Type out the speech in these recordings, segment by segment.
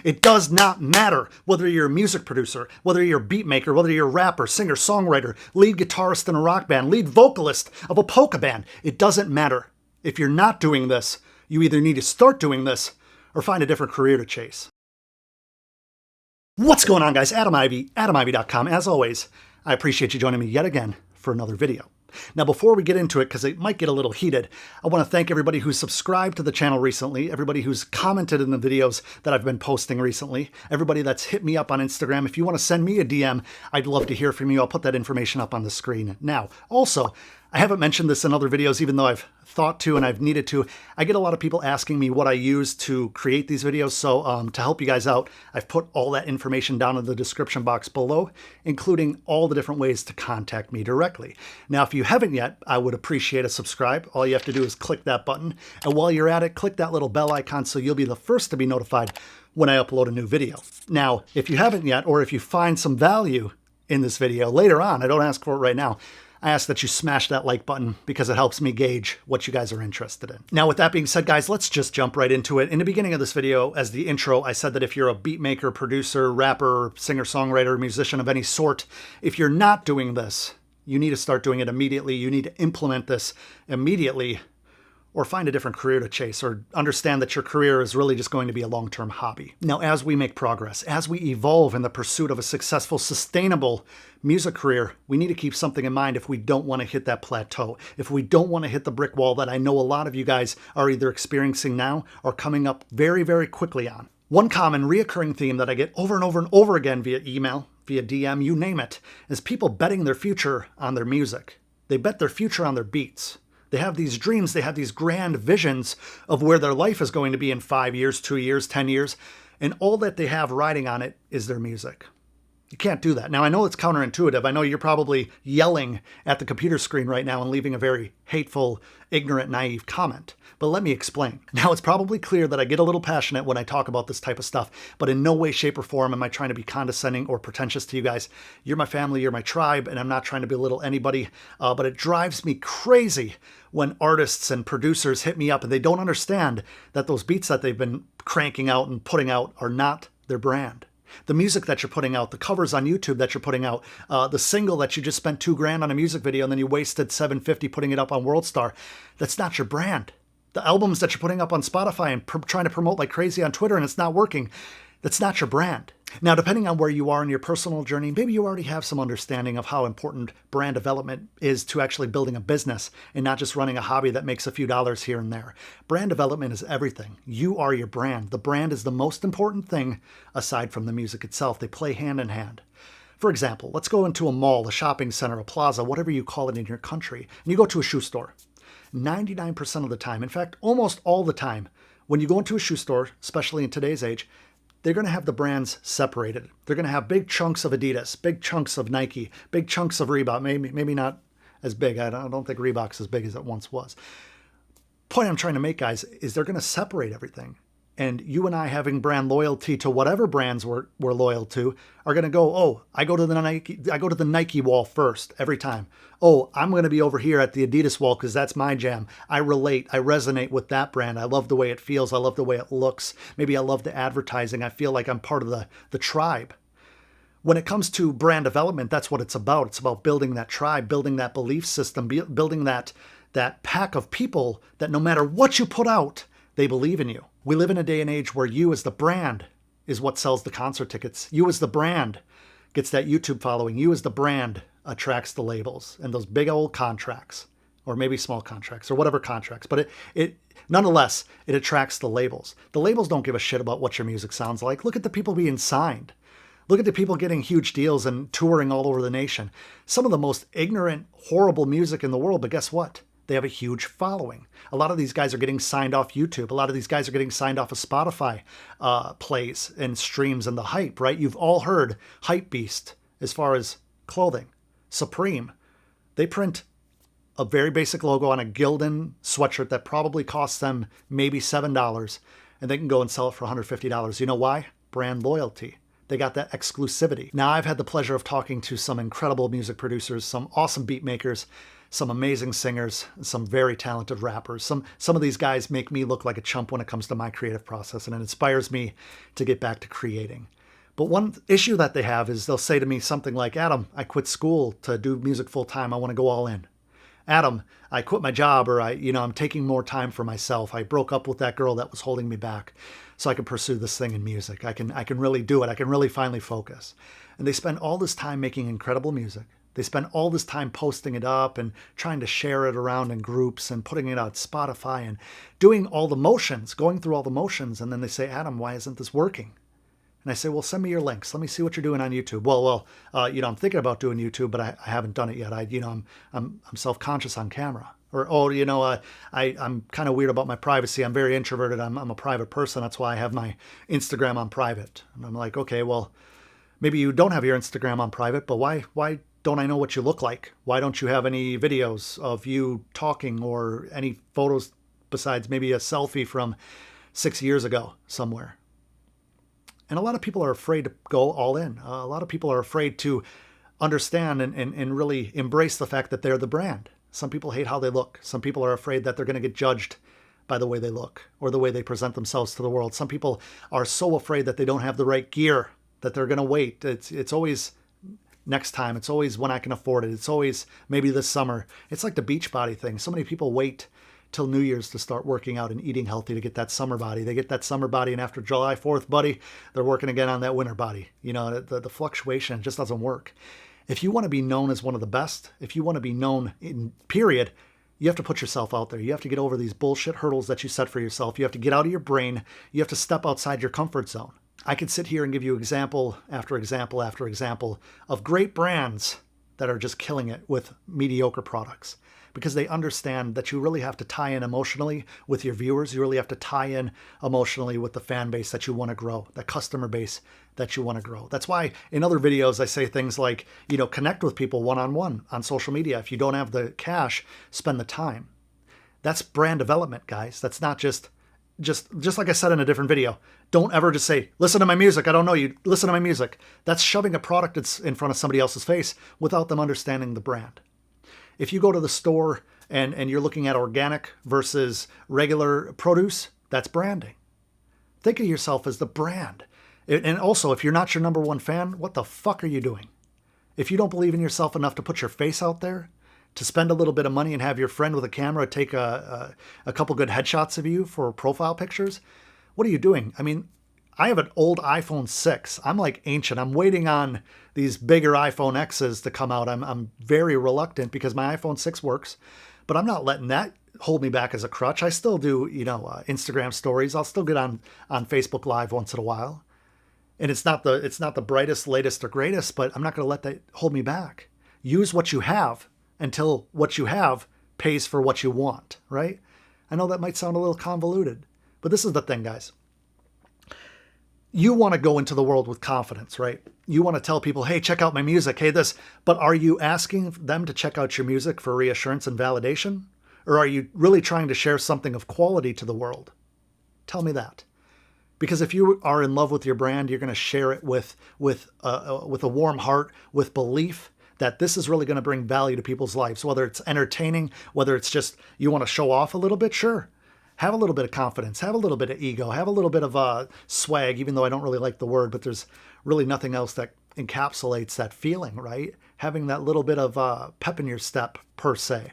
It does not matter whether you're a music producer, whether you're a beat maker, whether you're a rapper, singer, songwriter, lead guitarist in a rock band, lead vocalist of a polka band. It doesn't matter. If you're not doing this, you either need to start doing this or find a different career to chase. What's going on, guys? Adam Ivy, AdamIvy.com. As always, I appreciate you joining me yet again for another video. Now, before we get into it, because it might get a little heated, I want to thank everybody who's subscribed to the channel recently, everybody who's commented in the videos that I've been posting recently, everybody that's hit me up on Instagram. If you want to send me a DM, I'd love to hear from you. I'll put that information up on the screen now. Also, I haven't mentioned this in other videos, even though I've thought to and I've needed to. I get a lot of people asking me what I use to create these videos. So to help you guys out, I've put all that information down in the description box below, including all the different ways to contact me directly. Now, if you haven't yet, I would appreciate a subscribe. All you have to do is click that button. And while you're at it, click that little bell icon so you'll be the first to be notified when I upload a new video. Now, if you haven't yet, or if you find some value in this video later on, I don't ask for it right now, I ask that you smash that like button because it helps me gauge what you guys are interested in. Now, with that being said, guys, let's just jump right into it. In the beginning of this video, as the intro, I said that if you're a beat maker, producer, rapper, singer-songwriter, musician of any sort, if you're not doing this, you need to start doing it immediately. You need to implement this immediately, or find a different career to chase, or understand that your career is really just going to be a long-term hobby. Now, as we make progress, as we evolve in the pursuit of a successful, sustainable music career, we need to keep something in mind if we don't want to hit that plateau, if we don't want to hit the brick wall that I know a lot of you guys are either experiencing now or coming up very, very quickly on. One common reoccurring theme that I get over and over and over again via email, via DM, you name it, is people betting their future on their music. They bet their future on their beats. They have these dreams, they have these grand visions of where their life is going to be in 5 years, 2 years, 10 years, and all that they have riding on it is their music. You can't do that. Now, I know it's counterintuitive. I know you're probably yelling at the computer screen right now and leaving a very hateful, ignorant, naive comment. But let me explain. Now, it's probably clear that I get a little passionate when I talk about this type of stuff, but in no way, shape, or form am I trying to be condescending or pretentious to you guys. You're my family, you're my tribe, and I'm not trying to belittle anybody, but it drives me crazy when artists and producers hit me up and they don't understand that those beats that they've been cranking out and putting out are not their brand. The music that you're putting out, the covers on YouTube that you're putting out, the single that you just spent $2,000 on a music video and then you wasted $750 putting it up on WorldStar, that's not your brand. The albums that you're putting up on Spotify and trying to promote like crazy on Twitter and it's not working, that's not your brand. Now, depending on where you are in your personal journey, maybe you already have some understanding of how important brand development is to actually building a business and not just running a hobby that makes a few dollars here and there. Brand development is everything. You are your brand. The brand is the most important thing aside from the music itself. They play hand in hand. For example, let's go into a mall, a shopping center, a plaza, whatever you call it in your country, and you go to a shoe store. 99% of the time, in fact, almost all the time, when you go into a shoe store, especially in today's age, they're going to have the brands separated. They're going to have big chunks of Adidas, big chunks of Nike, big chunks of Reebok, maybe not as big. I don't think Reebok's as big as it once was. Point I'm trying to make, guys, is they're going to separate everything. And you and I, having brand loyalty to whatever brands we're loyal to, are going to go, oh, I go to the Nike wall first every time. Oh, I'm going to be over here at the Adidas wall because that's my jam. I relate. I resonate with that brand. I love the way it feels. I love the way it looks. Maybe I love the advertising. I feel like I'm part of the tribe. When it comes to brand development, that's what it's about. It's about building that tribe, building that belief system, building that pack of people that no matter what you put out, they believe in you. We live in a day and age where you as the brand is what sells the concert tickets. You as the brand gets that YouTube following. You as the brand attracts the labels and those big old contracts, or maybe small contracts or whatever contracts. But it nonetheless, it attracts the labels. The labels don't give a shit about what your music sounds like. Look at the people being signed. Look at the people getting huge deals and touring all over the nation. Some of the most ignorant, horrible music in the world, but guess what? They have a huge following. A lot of these guys are getting signed off YouTube. A lot of these guys are getting signed off of Spotify plays and streams and the hype, right? You've all heard Hype Beast as far as clothing. Supreme. They print a very basic logo on a Gildan sweatshirt that probably costs them maybe $7, and they can go and sell it for $150. You know why? Brand loyalty. They got that exclusivity. Now, I've had the pleasure of talking to some incredible music producers, some awesome beat makers, some amazing singers, some very talented rappers. Some of these guys make me look like a chump when it comes to my creative process, and it inspires me to get back to creating. But one issue that they have is they'll say to me something like, Adam, I quit school to do music full time. I want to go all in. Adam, I quit my job, or I'm taking more time for myself. I broke up with that girl that was holding me back so I can pursue this thing in music. I can really do it. I can really finally focus. And they spend all this time making incredible music. They spend all this time posting it up and trying to share it around in groups and putting it on Spotify and doing all the motions, going through all the motions. And then they say, Adam, why isn't this working? And I say, well, send me your links. Let me see what you're doing on YouTube. Well, I'm thinking about doing YouTube, but I haven't done it yet. I'm self-conscious on camera. Or, I'm kind of weird about my privacy. I'm very introverted. I'm a private person. That's why I have my Instagram on private. And I'm like, okay, well, maybe you don't have your Instagram on private, but why don't I know what you look like? Why don't you have any videos of you talking or any photos besides maybe a selfie from 6 years ago somewhere? And a lot of people are afraid to go all in. A lot of people are afraid to understand and really embrace the fact that they're the brand. Some people hate how they look. Some people are afraid that they're going to get judged by the way they look or the way they present themselves to the world. Some people are so afraid that they don't have the right gear that they're going to wait. It's always next time. It's always when I can afford it. It's always maybe this summer. It's like the beach body thing. So many people wait till New Year's to start working out and eating healthy to get that summer body. They get that summer body, and after July 4th, buddy, they're working again on that winter body. The fluctuation just doesn't work. If you want to be known as one of the best, if you want to be known in period, you have to put yourself out there. You have to get over these bullshit hurdles that you set for yourself. You have to get out of your brain. You have to step outside your comfort zone. I could sit here and give you example after example after example of great brands that are just killing it with mediocre products, because they understand that you really have to tie in emotionally with your viewers. You really have to tie in emotionally with the fan base that you want to grow, the customer base that you want to grow. That's why in other videos I say things like, connect with people one-on-one on social media. If you don't have the cash, spend the time. That's brand development, guys. That's not just like I said in a different video. Don't ever just say, listen to my music. I don't know you. Listen to my music. That's shoving a product that's in front of somebody else's face without them understanding the brand. If you go to the store and you're looking at organic versus regular produce, that's branding. Think of yourself as the brand. And also, if you're not your number one fan, what the fuck are you doing? If you don't believe in yourself enough to put your face out there, to spend a little bit of money and have your friend with a camera take a couple good headshots of you for profile pictures, what are you doing? I mean, I have an old iPhone 6. I'm like ancient. I'm waiting on these bigger iPhone X's to come out. I'm very reluctant because my iPhone 6 works, but I'm not letting that hold me back as a crutch. I still do, Instagram stories. I'll still get on Facebook Live once in a while. And it's not the brightest, latest, or greatest, but I'm not going to let that hold me back. Use what you have until what you have pays for what you want, right? I know that might sound a little convoluted, but this is the thing, guys. You want to go into the world with confidence, right? You want to tell people, hey, check out my music, hey, this. But are you asking them to check out your music for reassurance and validation? Or are you really trying to share something of quality to the world? Tell me that. Because if you are in love with your brand, you're going to share it with a warm heart, with belief that this is really going to bring value to people's lives, whether it's entertaining, whether it's just you want to show off a little bit, sure. Have a little bit of confidence, have a little bit of ego, have a little bit of swag, even though I don't really like the word, but there's really nothing else that encapsulates that feeling, right? Having that little bit of pep in your step, per se.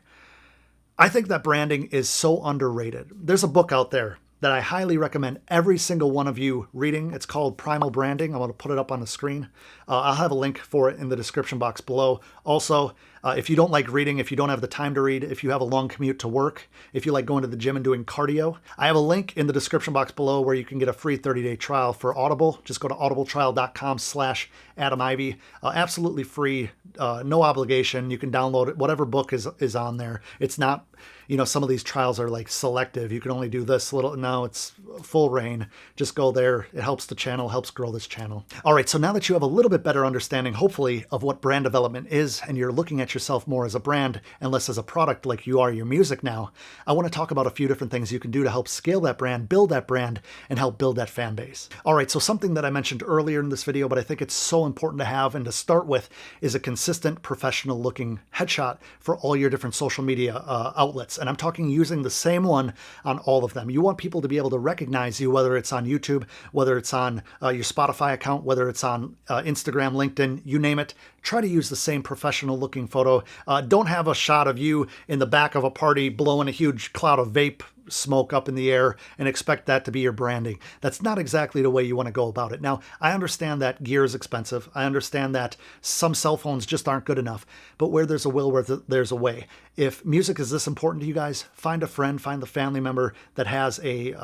I think that branding is so underrated. There's a book out there that I highly recommend every single one of you reading. It's called Primal Branding. I'm going to put it up on the screen. I'll have a link for it in the description box below. Also, if you don't like reading, if you don't have the time to read, if you have a long commute to work, if you like going to the gym and doing cardio, I have a link in the description box below where you can get a free 30-day trial for Audible. Just go to audibletrial.com/Adam Ivy. Absolutely free, no obligation. You can download it, whatever book is on there. It's not, some of these trials are like selective. You can only do this little. No, now it's full rain. Just go there. It helps the channel, helps grow this channel. All right, so now that you have a little bit better understanding, hopefully, of what brand development is, and you're looking at yourself more as a brand and less as a product like you are your music now, I want to talk about a few different things you can do to help scale that brand, and help build that fan base. All right, so something that I mentioned earlier in this video, but I think it's so important to have and to start with, is a consistent professional looking headshot for all your different social media outlets. And I'm talking using the same one on all of them. You want people to be able to recognize you, whether it's on YouTube, whether it's on your Spotify account, whether it's on Instagram, LinkedIn, you name it. Try to use the same professional looking photo. Don't have a shot of you in the back of a party blowing a huge cloud of vape smoke up in the air and expect that to be your branding. That's not exactly the way you want to go about it. Now, I understand that gear is expensive. I understand that some cell phones just aren't good enough, but where there's a will, there's a way. If music is this important to you guys, find a friend, find the family member that has a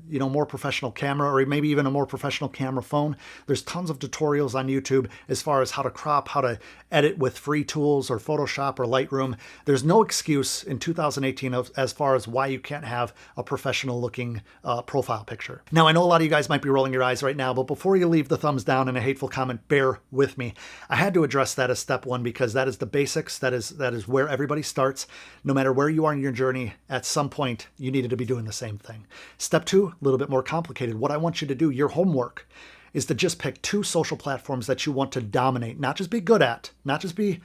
more professional camera, or maybe even a more professional camera phone. There's tons of tutorials on YouTube as far as how to crop, how to edit with free tools or Photoshop or Lightroom. There's no excuse in 2018 as far as why you can't have a professional looking profile picture. Now, I know a lot of you guys might be rolling your eyes right now, but before you leave the thumbs down and a hateful comment, bear with me. I had to address that as step one because that is the basics. That is where everybody starts. No matter where you are in your journey, at some point you needed to be doing the same thing. Step two, a little bit more complicated. What I want you to do, your homework, is to just pick 2 social platforms that you want to dominate, not just be good at, not just be,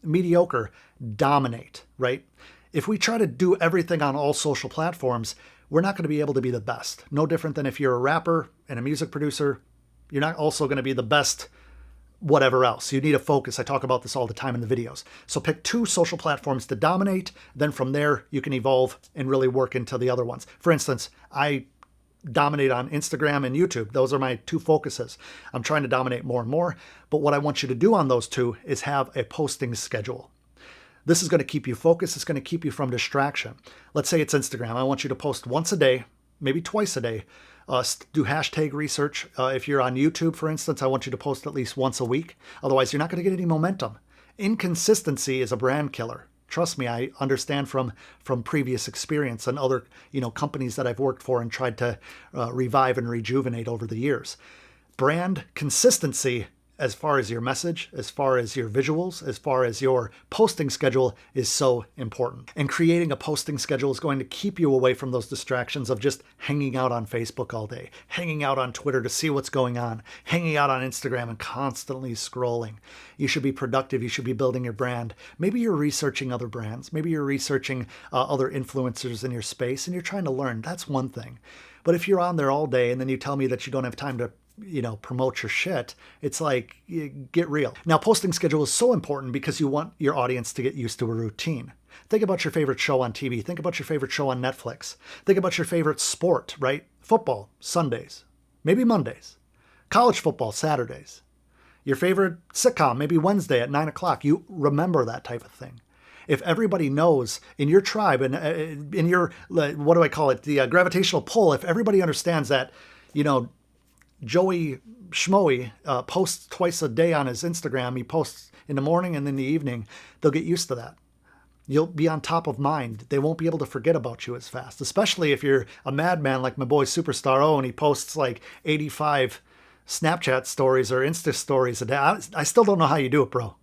mediocre, dominate, right? If we try to do everything on all social platforms, we're not going to be able to be the best. No different than if you're a rapper and a music producer, you're not also going to be the best whatever else. You need a focus. I talk about this all the time in the videos. So pick 2 social platforms to dominate. Then from there, you can evolve and really work into the other ones. For instance, I dominate on Instagram and YouTube. Those are my 2 focuses. I'm trying to dominate more and more. But what I want you to do on those 2 is have a posting schedule. This is going to keep you focused. It's going to keep you from distraction. Let's say it's Instagram. I want you to post once a day, maybe twice a day. Do hashtag research. If you're on YouTube, for instance, I want you to post at least once a week. Otherwise, you're not going to get any momentum. Inconsistency is a brand killer. Trust me, I understand from previous experience and other companies that I've worked for and tried to revive and rejuvenate over the years. Brand consistency, as far as your message, as far as your visuals, as far as your posting schedule, is so important. And creating a posting schedule is going to keep you away from those distractions of just hanging out on Facebook all day, hanging out on Twitter to see what's going on, hanging out on Instagram and constantly scrolling. You should be productive. You should be building your brand. Maybe you're researching other brands. Maybe you're researching other influencers in your space and you're trying to learn. That's one thing. But if you're on there all day and then you tell me that you don't have time to promote your shit, it's like, get real. Now, posting schedule is so important because you want your audience to get used to a routine. Think about your favorite show on TV. Think about your favorite show on Netflix. Think about your favorite sport, right? Football, Sundays, maybe Mondays. College football, Saturdays. Your favorite sitcom, maybe Wednesday at 9 o'clock. You remember that type of thing. If everybody knows in your tribe and in your, what do I call it? The gravitational pull, if everybody understands that, Joey Schmoey posts twice a day on his Instagram. He posts in the morning and in the evening. They'll get used to that. You'll be on top of mind. They won't be able to forget about you as fast, especially if you're a madman like my boy SMPRO and he posts like 85 Snapchat stories or Insta stories a day. I still don't know how you do it, bro.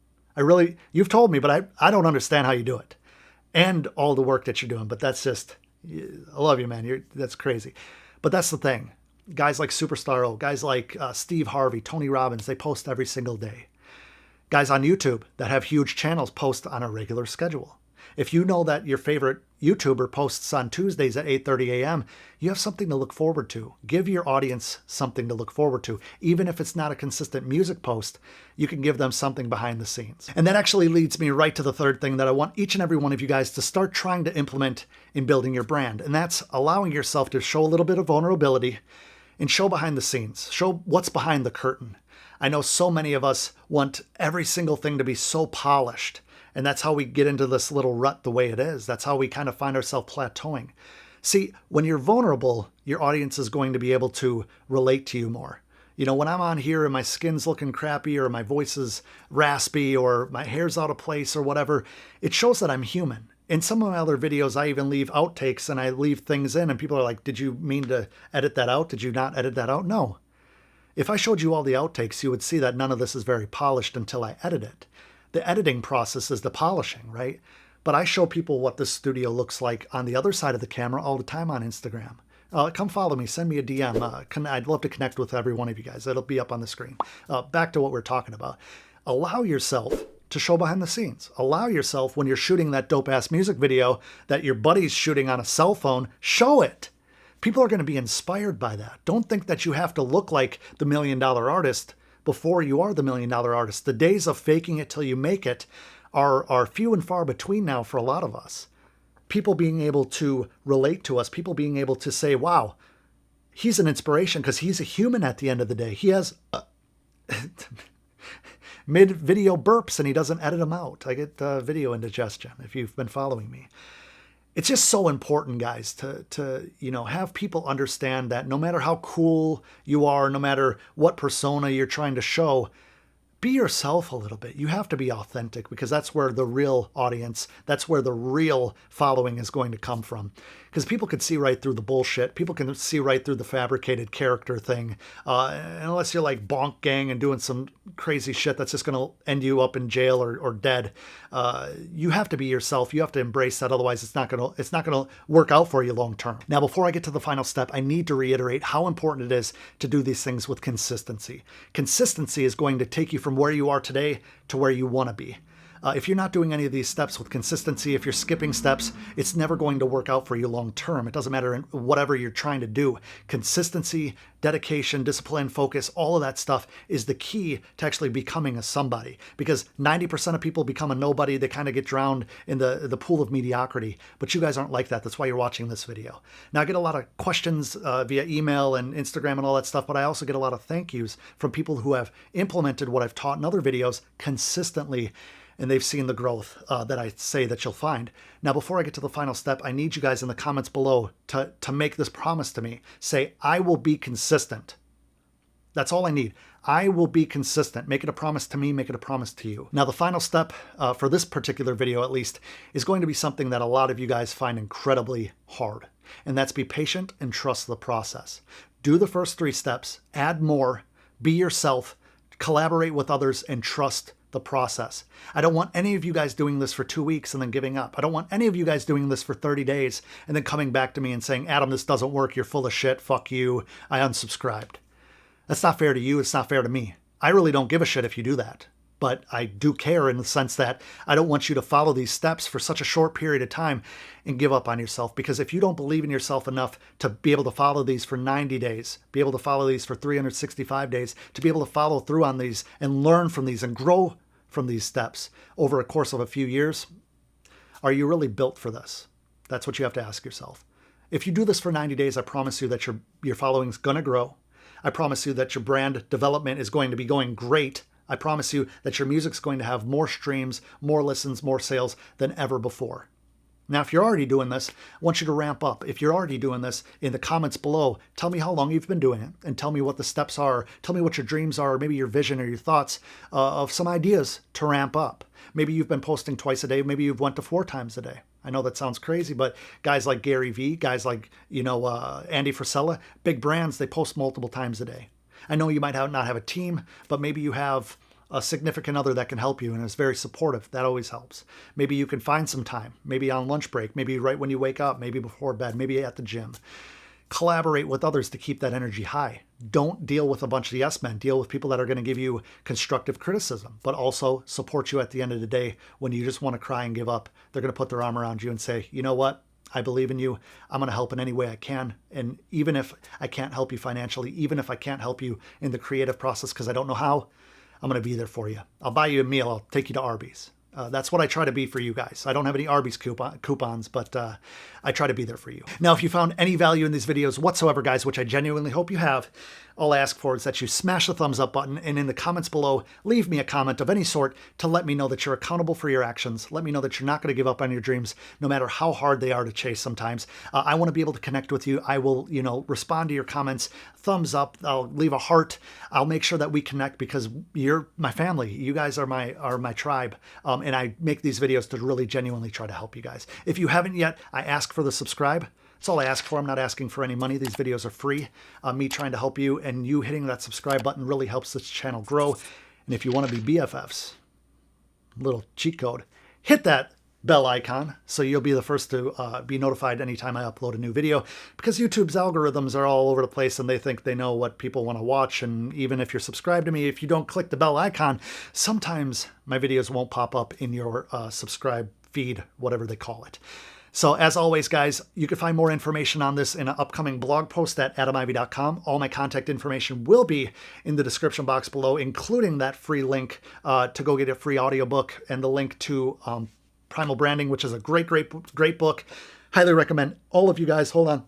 You've told me, but I don't understand how you do it and all the work that you're doing. But that's just, I love you, man. That's crazy. But that's the thing. Guys like SMPRO, guys like Steve Harvey, Tony Robbins, they post every single day. Guys on YouTube that have huge channels post on a regular schedule. If you know that your favorite YouTuber posts on Tuesdays at 8:30 a.m., you have something to look forward to. Give your audience something to look forward to. Even if it's not a consistent music post, you can give them something behind the scenes. And that actually leads me right to the third thing that I want each and every one of you guys to start trying to implement in building your brand. And that's allowing yourself to show a little bit of vulnerability and show behind the scenes. Show what's behind the curtain. I know so many of us want every single thing to be so polished. And that's how we get into this little rut the way it is. That's how we kind of find ourselves plateauing. See, when you're vulnerable, your audience is going to be able to relate to you more. When I'm on here and my skin's looking crappy or my voice is raspy or my hair's out of place or whatever, it shows that I'm human. In some of my other videos, I even leave outtakes and I leave things in and people are like, did you mean to edit that out? Did you not edit that out? No. If I showed you all the outtakes, you would see that none of this is very polished until I edit it. The editing process is the polishing, right? But I show people what this studio looks like on the other side of the camera all the time on Instagram. Come follow me, send me a DM. I'd love to connect with every one of you guys. It'll be up on the screen. Back to what we're talking about. Allow yourself to show behind the scenes. Allow yourself, when you're shooting that dope-ass music video that your buddy's shooting on a cell phone, show it. People are going to be inspired by that. Don't think that you have to look like the $1 million artist before you are the $1 million artist. The days of faking it till you make it are few and far between now for a lot of us. People being able to relate to us, people being able to say, wow, he's an inspiration because he's a human at the end of the day. He has mid-video burps and he doesn't edit them out. I get video indigestion if you've been following me. It's just so important, guys, to have people understand that no matter how cool you are, no matter what persona you're trying to show, be yourself a little bit. You have to be authentic because that's where the real audience, that's where the real following is going to come from. Because people can see right through the bullshit. People can see right through the fabricated character thing. Unless you're like Bonk Gang and doing some crazy shit that's just going to end you up in jail or dead. You have to be yourself. You have to embrace that. Otherwise, it's not going to work out for you long term. Now, before I get to the final step, I need to reiterate how important it is to do these things with consistency. Consistency is going to take you from where you are today to where you want to be. If you're not doing any of these steps with consistency, if you're skipping steps, it's never going to work out for you long term. It doesn't matter in whatever you're trying to do. Consistency, dedication, discipline, focus, all of that stuff is the key to actually becoming a somebody. Because 90% of people become a nobody. They kind of get drowned in the pool of mediocrity. But you guys aren't like that. That's why you're watching this video. Now, I get a lot of questions via email and Instagram and all that stuff, but I also get a lot of thank yous from people who have implemented what I've taught in other videos consistently, and they've seen the growth that I say that you'll find. Now, before I get to the final step, I need you guys in the comments below to make this promise to me. Say, I will be consistent. That's all I need. I will be consistent. Make it a promise to me, make it a promise to you. Now, the final step for this particular video, at least, is going to be something that a lot of you guys find incredibly hard. And that's be patient and trust the process. Do the first 3 steps, add more, be yourself, collaborate with others, and trust the process. I don't want any of you guys doing this for 2 weeks and then giving up. I don't want any of you guys doing this for 30 days and then coming back to me and saying, Adam, this doesn't work. You're full of shit. Fuck you. I unsubscribed. That's not fair to you. It's not fair to me. I really don't give a shit if you do that. But I do care in the sense that I don't want you to follow these steps for such a short period of time and give up on yourself. Because if you don't believe in yourself enough to be able to follow these for 90 days, be able to follow these for 365 days, to be able to follow through on these and learn from these and grow from these steps over a course of a few years, are you really built for this? That's what you have to ask yourself. If you do this for 90 days, I promise you that your following is going to grow. I promise you that your brand development is going to be going great. I promise you that your music's going to have more streams, more listens, more sales than ever before. Now, if you're already doing this, I want you to ramp up. If you're already doing this, in the comments below, tell me how long you've been doing it and tell me what the steps are. Tell me what your dreams are, or maybe your vision or your thoughts of some ideas to ramp up. Maybe you've been posting twice a day. Maybe you've went to 4 times a day. I know that sounds crazy, but guys like Gary Vee, guys like, Andy Frisella, big brands, they post multiple times a day. I know you might not have a team, but maybe you have a significant other that can help you and is very supportive. That always helps. Maybe you can find some time, maybe on lunch break, maybe right when you wake up, maybe before bed, maybe at the gym. Collaborate with others to keep that energy high. Don't deal with a bunch of yes men. Deal with people that are going to give you constructive criticism, but also support you at the end of the day when you just want to cry and give up. They're going to put their arm around you and say, you know what? I believe in you. I'm going to help in any way I can. And even if I can't help you financially, even if I can't help you in the creative process because I don't know how, I'm going to be there for you. I'll buy you a meal. I'll take you to Arby's. That's what I try to be for you guys. I don't have any Arby's coupons, but I try to be there for you. Now, if you found any value in these videos whatsoever, guys, which I genuinely hope you have, all I ask for is that you smash the thumbs up button and in the comments below, leave me a comment of any sort to let me know that you're accountable for your actions. Let me know that you're not going to give up on your dreams, no matter how hard they are to chase sometimes. I want to be able to connect with you. I will, respond to your comments, thumbs up. I'll leave a heart. I'll make sure that we connect because you're my family. You guys are my tribe. And I make these videos to really genuinely try to help you guys. If you haven't yet, I ask for the subscribe. That's all I ask for. I'm not asking for any money. These videos are free. Me trying to help you, and you hitting that subscribe button really helps this channel grow. And if you want to be BFFs, little cheat code, hit that bell icon so you'll be the first to be notified anytime I upload a new video, because YouTube's algorithms are all over the place and they think they know what people want to watch. And even if you're subscribed to me, if you don't click the bell icon, sometimes my videos won't pop up in your subscribe feed, whatever they call it. So as always, guys, you can find more information on this in an upcoming blog post at adamivy.com. All my contact information will be in the description box below, including that free link to go get a free audiobook and the link to Primal Branding, which is a great book. Highly recommend all of you guys. Hold on.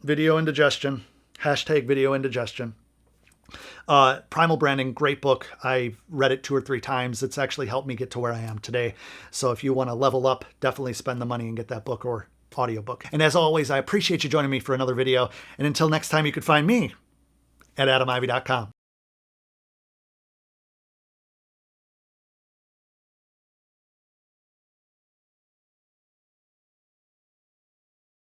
Video indigestion. Hashtag video indigestion. Primal Branding, great book. I've read it 2 or 3 times. It's actually helped me get to where I am today. So if you want to level up, definitely spend the money and get that book or audiobook. And as always, I appreciate you joining me for another video. And until next time, you can find me at adamivy.com.